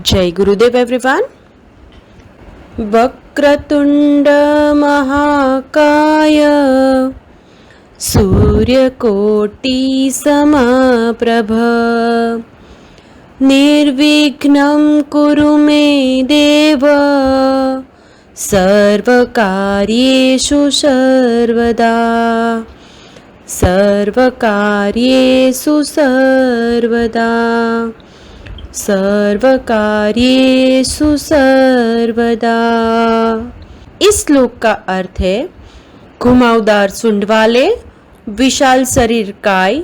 जय गुरुदेव एवरीवन। वक्रतुंड महाकाय सूर्यकोटि समप्रभ निर्विघ्नं कुरु मे देव सर्वकार्येषु सर्वदा सर्वकार्येषु सर्वदा सर्वकार्येषु सर्वदा। इस श्लोक का अर्थ है घुमावदार सूंड वाले विशाल शरीर काय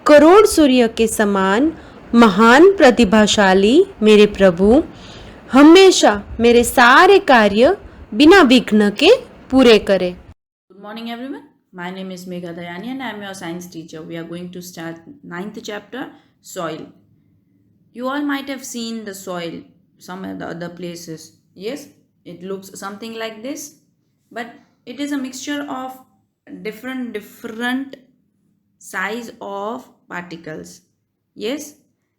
करोड़ सूर्य के समान महान प्रतिभाशाली मेरे प्रभु हमेशा मेरे सारे कार्य बिना विघ्न के पूरे करे। Good morning everyone. My name is Megha Dayani and I am your science teacher. We are going to start 9th chapter, soil. You all might have seen the soil some of the other places. Yes, it looks something like this, but it is a mixture of different size of particles. Yes,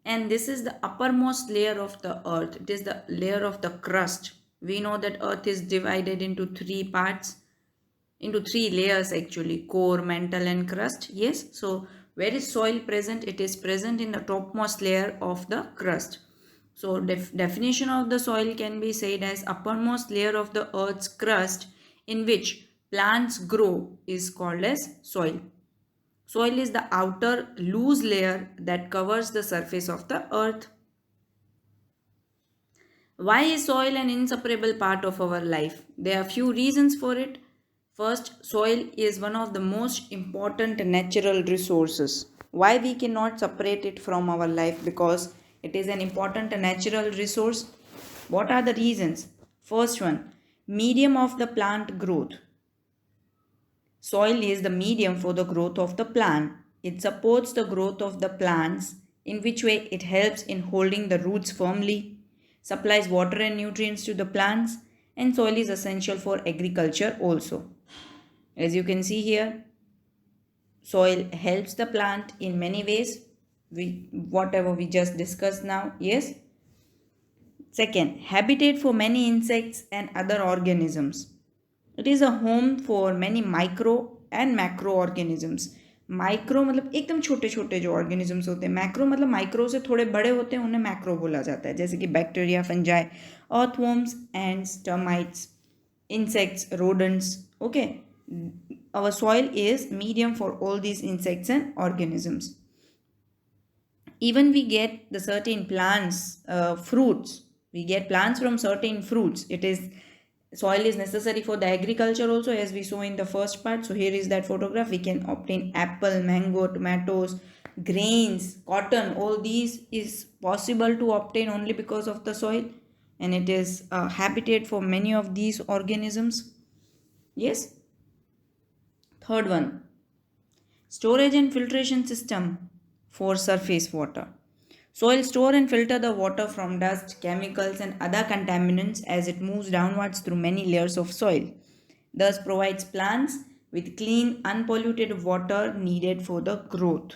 and this is the uppermost layer of the earth. It is the layer of the crust. We know that earth is divided into three parts, into three layers actually: core, mantle and crust. Yes, so where is soil present? It is present in the topmost layer of the crust. So definition of the soil can be said as uppermost layer of the earth's crust in which plants grow is called as soil. Soil is the outer loose layer that covers the surface of the earth. Why is soil an inseparable part of our life? There are few reasons for it. First, soil is one of the most important natural resources. Why we cannot separate it from our life? Because it is an important natural resource. What are the reasons? First one, medium of the plant growth. Soil is the medium for the growth of the plant. It supports the growth of the plants. In which way? It helps in holding the roots firmly, supplies water and nutrients to the plants, and soil is essential for agriculture also. As you can see here, soil helps the plant in many ways, whatever we just discussed now. Yes. Second, habitat for many insects and other organisms. It is a home for many micro and macro organisms. Micro मतलब एकदम छोटे छोटे जो organisms होते हैं, macro मतलब micro से थोड़े बड़े होते हैं, उन्हें मैक्रो बोला जाता है, जैसे कि bacteria, fungi, earthworms, ends, termites, insects, rodents. Okay, our soil is medium for all these insects and organisms. Even we get the certain plants, fruits. We get plants from certain fruits. Soil is necessary for the agriculture also, as we saw in the first part. So here is that photograph. We can obtain apple, mango, tomatoes, grains, cotton. All these is possible to obtain only because of the soil, and it is a habitat for many of these organisms. Yes. Third one, storage and filtration system for surface water. Soil store and filter the water from dust, chemicals and other contaminants as it moves downwards through many layers of soil. Thus provides plants with clean, unpolluted water needed for the growth.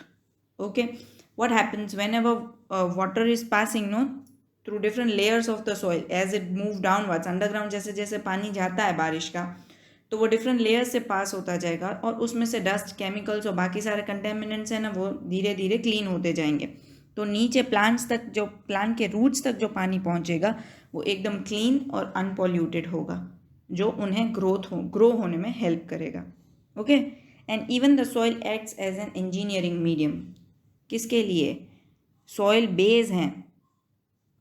Okay, what happens whenever water is passing through different layers of the soil as it moves downwards underground? जैसे जैसे पानी जाता है बारिश का, तो वो different layers से पास होता जाएगा और उसमें से डस्ट, केमिकल्स और बाकी सारे कंटेमिनेंट्स हैं ना, वो धीरे धीरे क्लीन होते जाएंगे। तो नीचे प्लांट्स तक, जो प्लांट के रूट्स तक जो पानी पहुंचेगा वो एकदम क्लीन और अनपॉल्यूटेड होगा, जो उन्हें ग्रो होने में हेल्प करेगा। Okay, and even the soil acts as an engineering medium. किसके लिए? सॉइल बेस हैं,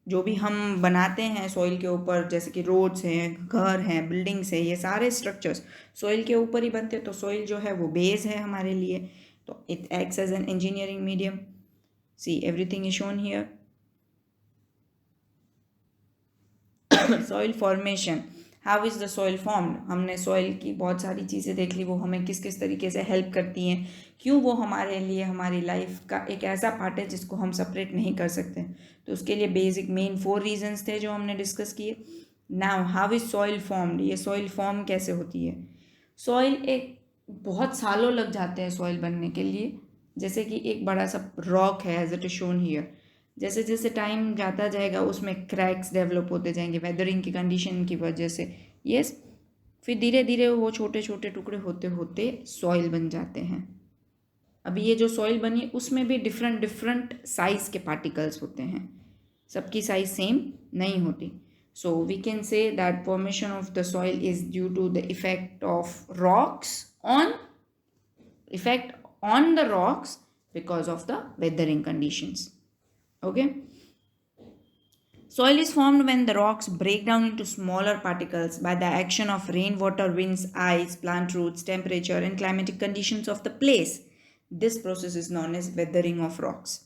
जो भी हम बनाते हैं सॉइल के ऊपर, जैसे कि रोड्स हैं, घर हैं, बिल्डिंग्स हैं, ये सारे स्ट्रक्चर्स सॉइल के ऊपर ही बनते हैं। तो सॉइल जो है वो बेस है हमारे लिए, तो it acts as an engineering medium. See everything is shown here. Soil formation, how is the soil formed? हमने सॉइल की बहुत सारी चीज़ें देख ली, वो हमें किस किस तरीके से हेल्प करती हैं, क्यों वो हमारे लिए हमारी लाइफ का एक ऐसा पार्ट है जिसको हम सेपरेट नहीं कर सकते। तो उसके लिए बेसिक मेन 4 रीजंस थे जो हमने डिस्कस किए। Now how is soil formed? ये सॉइल फॉर्म कैसे होती है? सॉइल एक बहुत सालों लग जाते हैं सॉइल बनने के लिए, जैसे कि एक बड़ा सा रॉक है as it is shown here, जैसे जैसे टाइम जाता जाएगा उसमें क्रैक्स डेवलप होते जाएंगे वेदरिंग की कंडीशन की वजह से। यस, फिर धीरे धीरे वो छोटे छोटे टुकड़े होते होते सॉइल बन जाते हैं। अभी ये जो सॉइल बनी उसमें भी डिफरेंट डिफरेंट साइज के पार्टिकल्स होते हैं, सबकी साइज सेम नहीं होती। So we can say that formation of the soil is due to the effect of rocks on the rocks because of the weathering conditions. Okay, soil is formed when the rocks break down into smaller particles by the action of rainwater, winds, ice, plant roots, temperature and climatic conditions of the place. This process is known as weathering of rocks.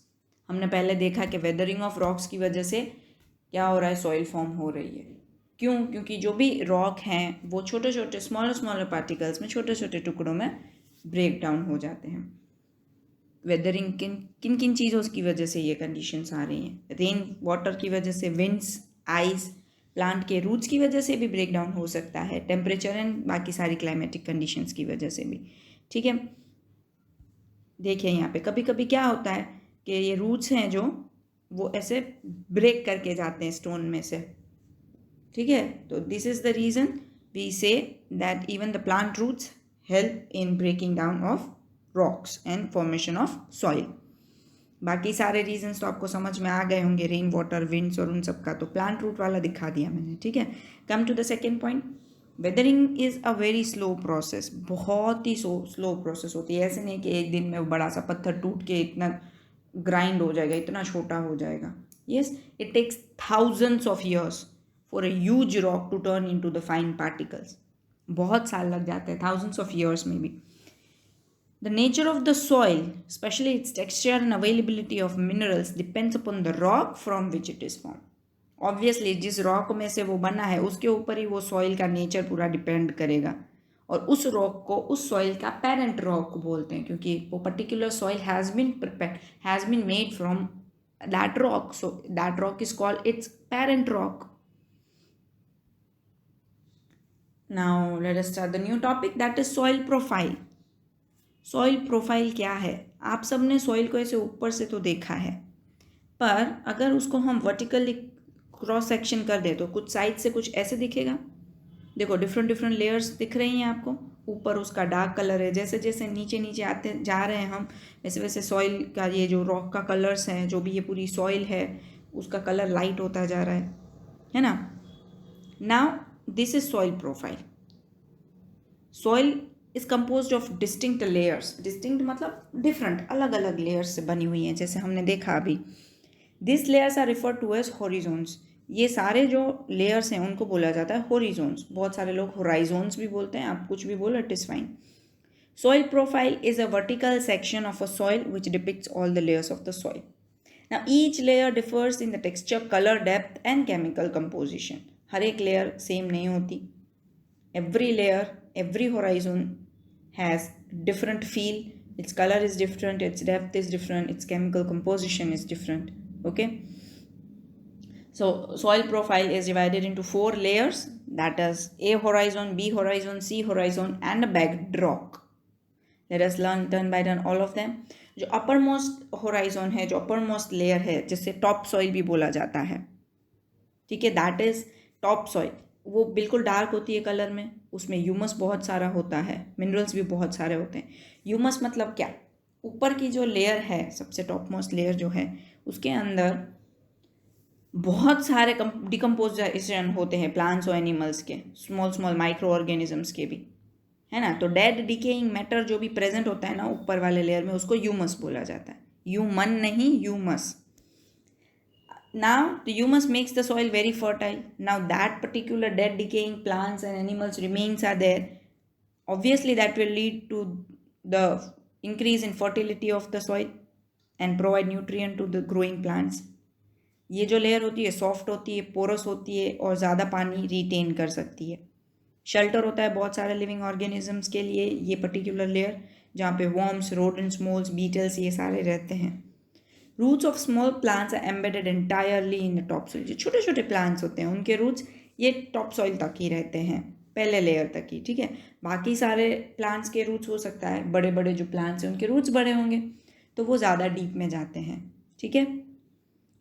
हमने पहले देखा कि weathering of rocks की वजह से क्या हो रहा है, सॉइल फॉर्म हो रही है। क्यों? क्योंकि जो भी रॉक हैं वो छोटे छोटे स्मॉलर पार्टिकल्स में छोटे छोटे टुकड़ों में ब्रेक डाउन हो जाते हैं। वेदरिंग किन किन चीज़ों की वजह से ये कंडीशंस आ रही हैं? रेन वाटर की वजह से, विंड्स, आइस, प्लांट के रूट्स की वजह से भी ब्रेक डाउन हो सकता है, टेम्परेचर एंड बाकी सारी क्लाइमेटिक कंडीशंस की वजह से भी। ठीक है, देखिए यहाँ पे कभी कभी क्या होता है कि ये रूट्स हैं जो वो ऐसे ब्रेक करके जाते हैं स्टोन में से। ठीक है, तो this is the reason we say that even the plant roots help in breaking down of rocks and formation of soil. बाकी सारे रीजंस तो आपको समझ में आ गए होंगे, रेन वाटर, विंड्स और उन सब का तो प्लांट रूट वाला दिखा दिया मैंने। ठीक है, come to the second point. Weathering is a very slow process, बहुत ही स्लो प्रोसेस होती है। ऐसे नहीं कि एक दिन में बड़ा सा पत्थर टूट के इतना ग्राइंड हो जाएगा, इतना छोटा हो जाएगा। Yes, it takes thousands of years for a huge rock to turn into the fine particles. बहुत साल लग जाते हैं, थाउजेंड्स ऑफ ईयर्स में भी। The nature of the soil, especially its texture and availability of minerals, depends upon the rock from which it is formed. Obviously, जिस rock में से वो बना है उसके ऊपर ही वो सॉइल का नेचर पूरा डिपेंड करेगा। और उस रॉक को, उस सॉइल का पेरेंट रॉक बोलते हैं, क्योंकि वो particular soil has been made from that rock, so that rock is called its parent rock. Now let us start the new topic, that is soil profile. Soil profile क्या है? आप सब ने soil को ऐसे ऊपर से तो देखा है, पर अगर उसको हम वर्टिकली क्रॉस सेक्शन कर दें तो कुछ साइड से कुछ ऐसे दिखेगा। देखो, डिफरेंट डिफरेंट लेयर्स दिख रही हैं आपको। ऊपर उसका डार्क कलर है, जैसे जैसे नीचे नीचे आते जा रहे हैं हम, वैसे वैसे सॉइल का ये जो रॉक का कलर्स हैं, जो भी ये पूरी सॉइल है उसका कलर लाइट होता जा रहा है ना। Now this is soil profile. Soil is compose of distinct layers. Distinct मतलब डिफरेंट, अलग अलग लेयर्स से बनी हुई हैं, जैसे हमने देखा अभी। This layers are refer to as horizons. ये सारे जो लेयर्स हैं उनको बोला जाता है हॉरिजोन्स। बहुत सारे लोग होराइजोन्स भी बोलते हैं, आप कुछ भी बोलो, it is fine. Soil profile is a vertical section of a soil which depicts all the layers of the soil. Now each layer differs in the texture, colour, depth and chemical composition. हर एक layer same नहीं होती। Every layer, every horizon has different feel, its color is different, its depth is different, its chemical composition is different. Okay, so soil profile is divided into 4 layers, that is A horizon, B horizon, C horizon and a bedrock. Let us learn turn by turn all of them. जो upper most horizon है, जो upper most layer है, जिसे top soil भी बोला जाता है, ठीक है, दैट इज टॉप सॉइल। वो बिल्कुल डार्क होती है कलर में, उसमें ह्यूमस बहुत सारा होता है, मिनरल्स भी बहुत सारे होते हैं। ह्यूमस मतलब क्या? ऊपर की जो लेयर है, सबसे टॉप मोस्ट लेयर जो है, उसके अंदर बहुत सारे डिकम्पोजिशन होते हैं, प्लांट्स और एनिमल्स के, स्मॉल स्मॉल माइक्रो ऑर्गेनिजम्स के भी, है ना। तो डेड डिकेइंग मैटर जो भी प्रेजेंट होता है ना ऊपर वाले लेयर में, उसको ह्यूमस बोला जाता है। ह्यूमन नहीं, humus. Now the humus makes the soil very fertile. Now that particular dead decaying plants and animals remains are there. Obviously that will lead to the increase in fertility of the soil and provide nutrient to the growing plants. ये जो layer होती है soft होती है, porous होती है और ज़्यादा पानी रिटेन कर सकती है। शेल्टर होता है बहुत सारे लिविंग ऑर्गेनिजम्स के लिए ये पर्टिकुलर लेयर, जहाँ पे वॉर्म्स, रोडेंट्स, मोल्स, बीटल्स ये सारे रहते हैं। Roots of small plants are embedded entirely in the top soil. जो छोटे छोटे प्लांट्स होते हैं उनके रूट्स ये टॉप सॉइल तक ही रहते हैं, पहले लेयर तक ही, ठीक है। बाकी सारे प्लांट्स के रूट्स हो सकता है, बड़े बड़े जो प्लांट्स हैं उनके रूट्स बड़े होंगे तो वो ज़्यादा डीप में जाते हैं, ठीक है।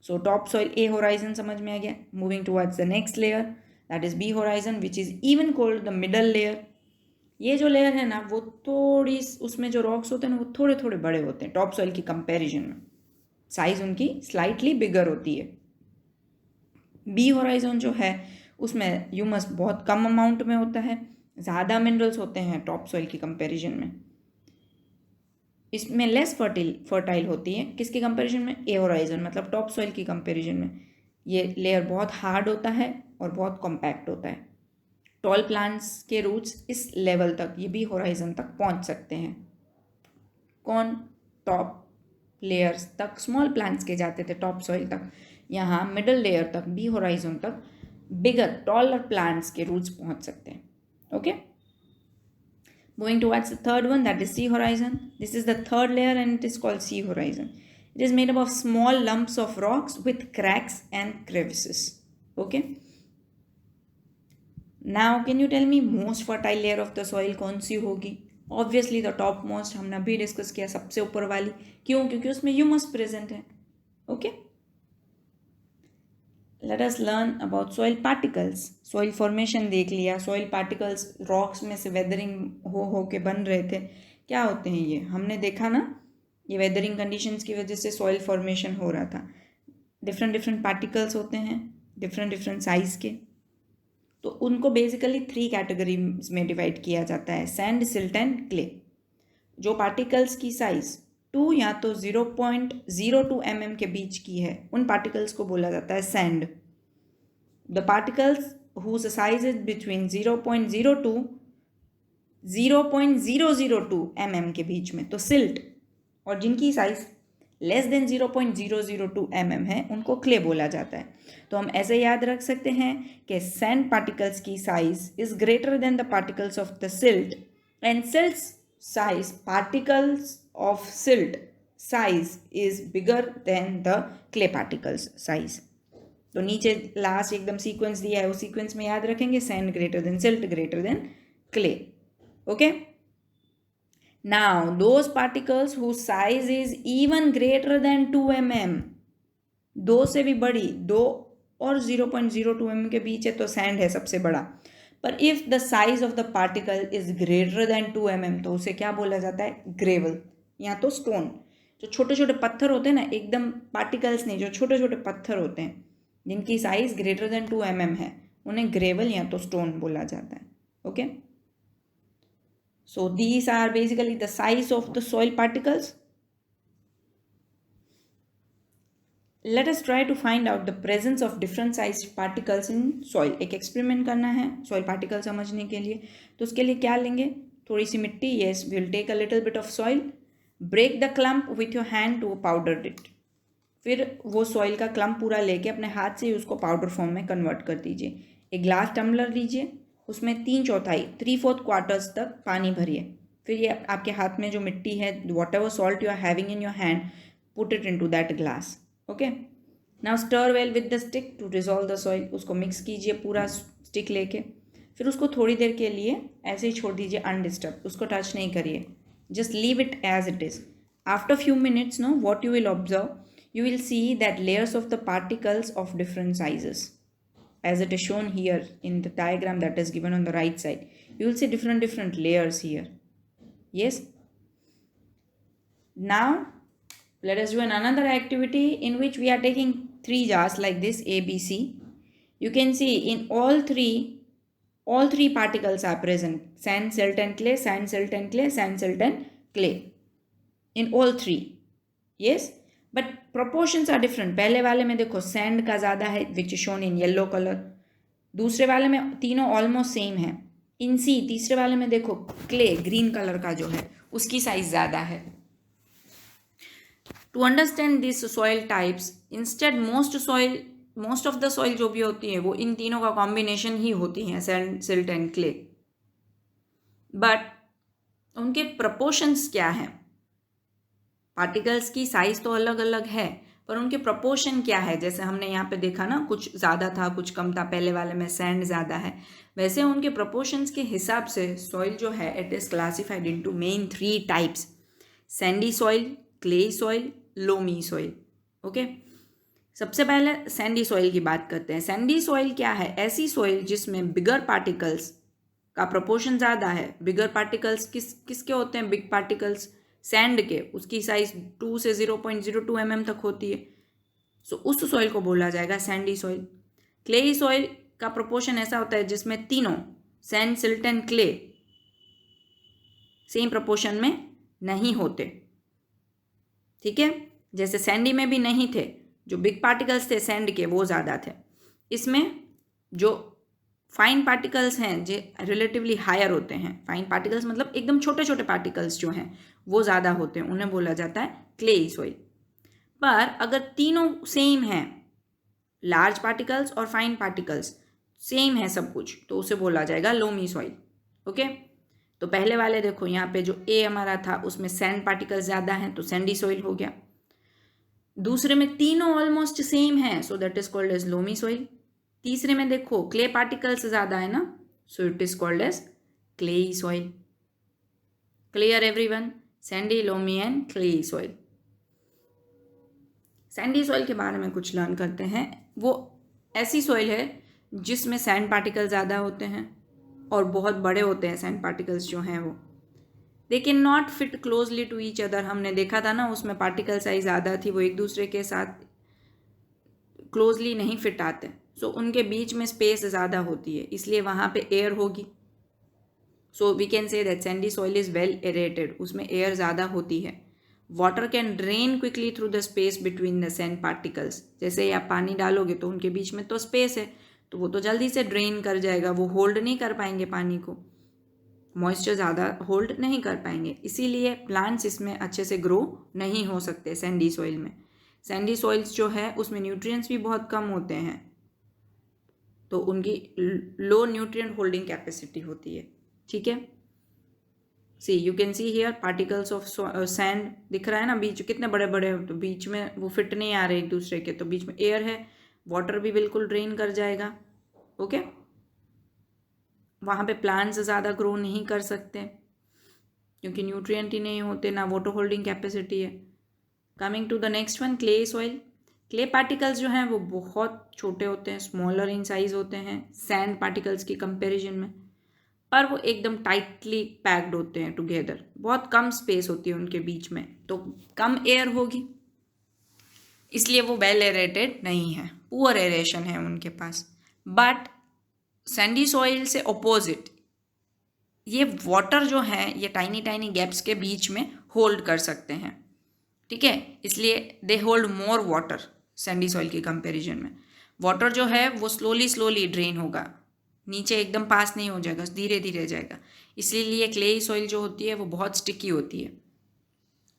So top soil A horizon समझ में आ गया. Moving towards the next layer that is B horizon which is even called the middle layer. ये जो लेयर है ना वो थोड़ी, उसमें जो रॉक्स होते हैं ना वो थोड़े थोड़े बड़े होते हैं टॉप सॉइल की कंपैरिजन में. साइज उनकी स्लाइटली बिगर होती है. बी होराइजन जो है उसमें ह्यूमस बहुत कम अमाउंट में होता है, ज़्यादा मिनरल्स होते हैं टॉप सॉइल की कंपैरिजन में. इसमें लेस फर्टाइल होती है किसकी कंपैरिजन में, ए होराइजन मतलब टॉप सॉइल की कंपैरिजन में. ये लेयर बहुत हार्ड होता है और बहुत कॉम्पैक्ट होता है. टॉल प्लांट्स के रूट्स इस लेवल तक, ये बी होराइजन तक पहुंच सकते हैं. कौन, टॉप लेयर्स तक स्मॉल प्लांट्स के जाते थे टॉप सॉइल तक, यहाँ मिडल लेयर तक बी होराइजन तक बिगर टॉलर प्लांट्स के रूट्स पहुंच सकते हैं. Okay, moving towards the third one, that is sea horizon. This is the third layer and it is called sea horizon. It is made up of small lumps of rocks with cracks and crevices. Okay, now can you tell me most fertile layer of the soil कौन सी होगी? Obviously the top most, हमने अभी discuss किया, सबसे ऊपर वाली. क्यों? क्योंकि उसमें ह्यूमस प्रेजेंट है. Okay, let us learn about soil particles. Soil formation देख लिया. सॉइल पार्टिकल्स रॉक्स में से वेदरिंग हो के बन रहे थे. क्या होते हैं ये, हमने देखा ना, ये वेदरिंग कंडीशंस की वजह से सॉइल फॉर्मेशन हो रहा था. डिफरेंट डिफरेंट पार्टिकल्स होते हैं डिफरेंट डिफरेंट साइज़ के. तो उनको बेसिकली 3 कैटेगरीज में डिवाइड किया जाता है, सैंड, सिल्ट एंड क्ले. जो पार्टिकल्स की साइज़ 2 या तो 0.02 mm के बीच की है उन पार्टिकल्स को बोला जाता है sand. The particles whose size is between 0.02 0.002 mm के बीच में तो सिल्ट, और जिनकी साइज लेस देन 0.002 mm है उनको क्ले बोला जाता है. तो हम ऐसे याद रख सकते हैं कि सैंड पार्टिकल्स की size is greater than the particles of the silt and silts size, particles of silt size is bigger than the clay particles size. तो नीचे लास्ट एकदम सीक्वेंस दिया है, उस सीक्वेंस में याद रखेंगे sand greater than silt greater than clay. Okay, now those particles whose size is even greater than 2 mm, 2 से भी बड़ी, 2 और 0.02 mm के बीच है तो सैंड है सबसे बड़ा. पर if the size of the particle is greater than 2 mm तो उसे क्या बोला जाता है, ग्रेवल या तो स्टोन. जो छोटे छोटे पत्थर होते हैं ना, एकदम पार्टिकल्स नहीं, जो छोटे छोटे पत्थर होते हैं जिनकी साइज ग्रेटर देन 2 mm है उन्हें ग्रेवल या तो स्टोन बोला जाता है. Okay, so these are basically the size of the soil particles. Let us try to find out the presence of different sized particles in soil. एक experiment करना है सॉइल पार्टिकल समझने के लिए. तो उसके लिए क्या लेंगे, थोड़ी सी मिट्टी. yes, we will take a little bit of soil, break the clump with your hand to powder it. फिर वो सॉइल का क्लम्प पूरा लेके अपने हाथ से ही उसको पाउडर फॉर्म में कन्वर्ट कर दीजिए. एक ग्लास टम्बलर लीजिए, उसमें 3/4 क्वार्टर्स तक पानी भरिए. फिर ये आपके हाथ में जो मिट्टी है, whatever salt you are having in your hand, put it into that glass. Okay, now stir well with the stick to dissolve the soil. उसको मिक्स कीजिए पूरा स्टिक लेके. फिर उसको थोड़ी देर के लिए ऐसे ही छोड़ दीजिए अनडिस्टर्ब, उसको टच नहीं करिए, just leave it as it is. After few minutes know what you will observe, you will see that layers of the particles of different sizes, as it is shown here in the diagram that is given on the right side. You will see different layers here. Yes, now let us do another activity in which we are taking 3 jars like this, A, B, C. You can see in all three particles are present: sand, silt and clay, sand, silt and clay, sand, silt and clay, in all 3. Yes, but proportions are different. पहले वाले में देखो sand का ज़्यादा है which is shown in yellow colour. दूसरे वाले में तीनों ऑलमोस्ट सेम है. इन सी तीसरे वाले में देखो क्ले ग्रीन कलर का जो है उसकी साइज ज़्यादा है. To understand this soil types, instead most of the soil जो भी होती है वो इन तीनों का कॉम्बिनेशन ही होती हैं, sand, silt and clay. But उनके प्रोपोर्शंस क्या हैं? पार्टिकल्स की साइज तो अलग अलग है पर उनके प्रोपोर्शन क्या है? जैसे हमने यहाँ पे देखा ना, कुछ ज़्यादा था कुछ कम था. पहले वाले में सैंड ज़्यादा है, वैसे उनके प्रोपोर्शंस के हिसाब से सॉइल जो है it is classified into main 3 types: Sandy soil, clay soil, loamy soil. Okay, सबसे पहले सैंडी सॉइल की बात करते हैं। सैंडी सॉइल क्या है? ऐसी सॉइल जिसमें बिगर पार्टिकल्स का प्रोपोर्शन ज़्यादा है। बिगर पार्टिकल्स किसके होते हैं? बिग पार्टिकल्स सैंड के, उसकी साइज 2 से 0.02 mm तक होती है। सो उस सॉइल को बोला जाएगा सैंडी सॉइल। क्लेई सॉइल का प्रोपोर्शन ऐसा होता है जिसमें तीनों sand, silt and clay same proportion में नहीं होते। ठीक है, जैसे सैंडी में भी नहीं थे, जो बिग पार्टिकल्स थे सैंड के वो ज़्यादा थे। इसमें जो फाइन पार्टिकल्स हैं जो रिलेटिवली हायर होते हैं, फाइन पार्टिकल्स मतलब एकदम छोटे छोटे पार्टिकल्स जो हैं वो ज़्यादा होते हैं, उन्हें बोला जाता है क्लेई सॉइल। पर अगर तीनों सेम हैं, लार्ज पार्टिकल्स और फाइन पार्टिकल्स सेम है सब कुछ, तो उसे बोला जाएगा लोमी सॉइल। ओके, तो पहले वाले देखो यहाँ पे जो ए हमारा था उसमें सैंड पार्टिकल्स ज़्यादा हैं तो सैंडी सॉइल हो गया। दूसरे में तीनों ऑलमोस्ट सेम है, so that is called as loamy soil. तीसरे में देखो क्ले पार्टिकल्स ज़्यादा है ना, so it is called as clayey soil. Clear everyone? Sandy, loamy and clayey soil. Sandy soil के बारे में कुछ लर्न करते हैं। वो ऐसी सॉइल है जिसमें सैंड पार्टिकल ज़्यादा होते हैं और बहुत बड़े होते हैं सैंड पार्टिकल्स जो हैं वो। They can not fit closely to each other. हमने देखा था ना, उसमें पार्टिकल साइज ज़्यादा थी, वो एक दूसरे के साथ क्लोजली नहीं फिट आते। सो उनके बीच में स्पेस ज़्यादा होती है, इसलिए वहाँ पे एयर होगी। So we can say that sandy soil is well aerated, उसमें एयर ज़्यादा होती है। Water can drain quickly through the space between the sand particles. जैसे ही आप पानी डालोगे तो उनके बीच में तो स्पेस है, तो वो तो जल्दी से ड्रेन कर जाएगा, वो होल्ड नहीं कर पाएंगे पानी को, मॉइस्चर ज़्यादा होल्ड नहीं कर पाएंगे, इसीलिए प्लांट्स इसमें अच्छे से ग्रो नहीं हो सकते सैंडी सॉइल में। सैंडी सॉइल्स जो है उसमें न्यूट्रिएंट्स भी बहुत कम होते हैं, तो उनकी लो न्यूट्रिएंट होल्डिंग कैपेसिटी होती है। ठीक है, see you can see here particles of sand दिख रहा है ना, बीच कितने बड़े बड़े, तो बीच में वो फिट नहीं आ रहे एक दूसरे के, तो बीच में एयर है, वाटर भी बिल्कुल ड्रेन कर जाएगा। ओके, वहाँ पे प्लांट्स ज़्यादा ग्रो नहीं कर सकते क्योंकि न्यूट्रिएंट ही नहीं होते, ना वाटर होल्डिंग कैपेसिटी है। Coming to the next one, clay soil. Clay particles जो हैं वो बहुत छोटे होते हैं, स्मॉलर इन साइज होते हैं सैंड पार्टिकल्स की कंपैरिजन में, पर वो एकदम टाइटली पैक्ड होते हैं टुगेदर, बहुत कम स्पेस होती है उनके बीच में, तो कम एयर होगी, इसलिए वो वेल एरेटेड नहीं है, पुअर एरेशन है उनके पास। बट सैंडी सॉइल से ऑपोजिट, ये वाटर जो है ये टाइनी टाइनी गैप्स के बीच में होल्ड कर सकते हैं। ठीक है, इसलिए they hold more water Sandy soil की कंपैरिजन में। वाटर जो है वो स्लोली ड्रेन होगा, नीचे एकदम पास नहीं हो जाएगा, धीरे धीरे जाएगा, इसीलिए क्लेई सॉइल जो होती है वो बहुत स्टिकी होती है।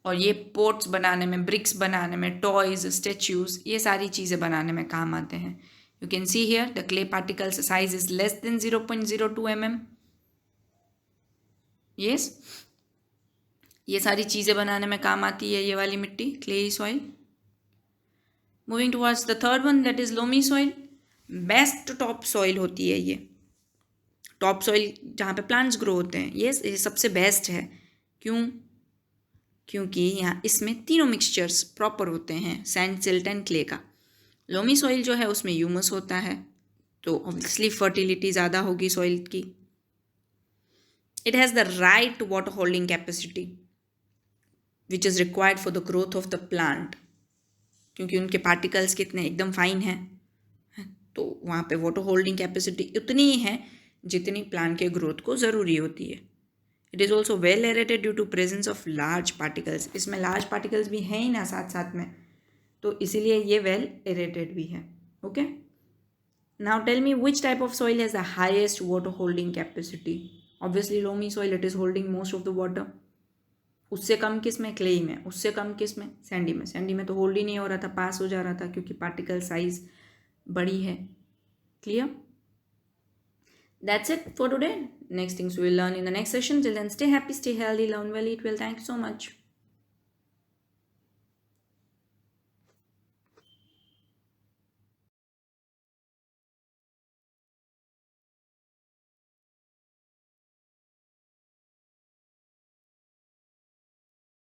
और ये पोट्स बनाने में, ब्रिक्स बनाने में, टॉयज, स्टेच्यूज, ये सारी चीज़ें बनाने में काम आते हैं। You can see here the clay particles size is less than 0.02 mm. Yes, ये सारी चीज़ें बनाने में काम आती है ये वाली मिट्टी, clay soil. Moving towards the third one, that is loamy soil. Best top soil होती है ये, टॉप सॉइल जहाँ पे प्लांट्स ग्रो होते हैं, ये सबसे बेस्ट है। क्यों? क्योंकि यहाँ इसमें तीनों मिक्सचर्स प्रॉपर होते हैं, सैंड, सिल्ट एंड क्ले का। लोमी सॉइल जो है उसमें ह्यूमस होता है, तो ऑब्वियसली फर्टिलिटी ज़्यादा होगी सॉइल की। It has the right water holding capacity which is required for the growth of the plant, क्योंकि उनके पार्टिकल्स कितने एकदम फाइन हैं, तो वहाँ पे वाटर होल्डिंग कैपेसिटी उतनी ही है जितनी प्लांट के ग्रोथ को ज़रूरी होती है। It is also well aerated due to presence of large particles. इसमें लार्ज पार्टिकल्स भी हैं ही ना साथ साथ में, तो इसीलिए ये वेल एरेटेड भी है। Okay, now tell me which type of soil has the highest water holding capacity? Obviously loamy soil, it is holding most of the water. उससे कम किस में? क्लेई में। उससे कम किस में? सैंडी में। सैंडी में तो होल्ड ही नहीं हो रहा था, पास हो जा रहा था क्योंकि पार्टिकल साइज बड़ी है। Clear? That's it for today. Next things we will learn in the next session. Till then, stay happy, stay healthy, learn well, eat well. Thank you so much.